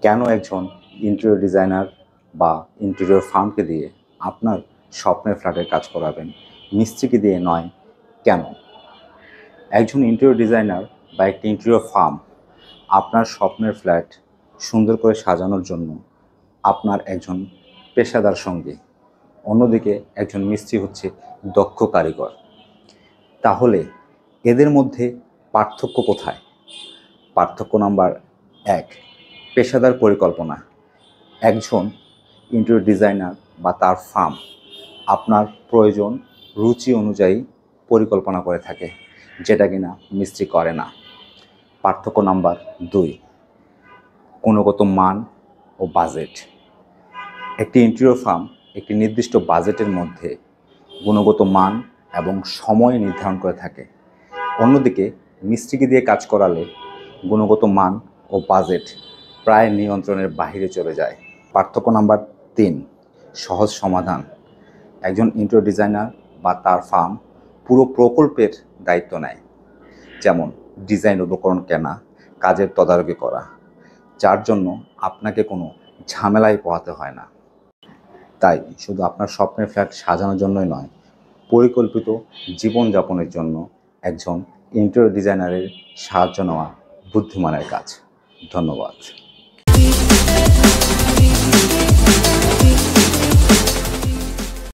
কেন একজন interior designer বা ইন্টেরিয়র ফার্মকে দিয়ে আপনার স্বপ্নের ফ্ল্যাটের কাজ করাবেন, মিস্ত্রিকে দিয়ে নয়? কেন একজন ইন্টেরিয়র ডিজাইনার বা একটি ইন্টেরিয়র ফার্ম আপনার স্বপ্নের ফ্ল্যাট সুন্দর করে সাজানোর জন্য আপনার একজন পেশাদার সঙ্গী, অন্যদিকে একজন মিস্ত্রি হচ্ছে দক্ষ কারিগর। তাহলে এদের মধ্যে পার্থক্য কোথায়? পার্থক্য নাম্বার 1, পেশাদার পরিকল্পনা। একজন ইন্টেরিয়র ডিজাইনার বা তার ফার্ম আপনার প্রয়োজন রুচি অনুযায়ী পরিকল্পনা করে থাকে, যেটা কিনা মিস্ত্রি করে না। পার্থক্য নাম্বার 2, গুণগত মান ও বাজেট। একটি ইন্টেরিয়র ফার্ম একটি নির্দিষ্ট বাজেটের মধ্যে গুণগত মান এবং সময় নির্ধারণ করে থাকে, অন্যদিকে মিস্ত্রিকে দিয়ে কাজ করালে গুণগত মান ও বাজেট প্রায় নিয়ন্ত্রণের বাইরে চলে যায়। পার্থক্য নাম্বার 3, সহজ সমাধান। একজন ইন্টেরিয়র ডিজাইনার বা তার ফার্ম পুরো প্রকল্পের দায়িত্ব নেয়, যেমন ডিজাইন উপকরণ কেনা, কাজের তদারকি করা, যার জন্য আপনাকে কোনো ঝামেলায় পোহাতে হয় না। তাই শুধু আপনার স্বপ্নের ফ্ল্যাট সাজানোর জন্যই নয়, পরিকল্পিত জীবনযাপনের জন্য একজন ইন্টেরিয়র ডিজাইনারের সাহায্য নেওয়া বুদ্ধিমানের কাজ। ধন্যবাদ।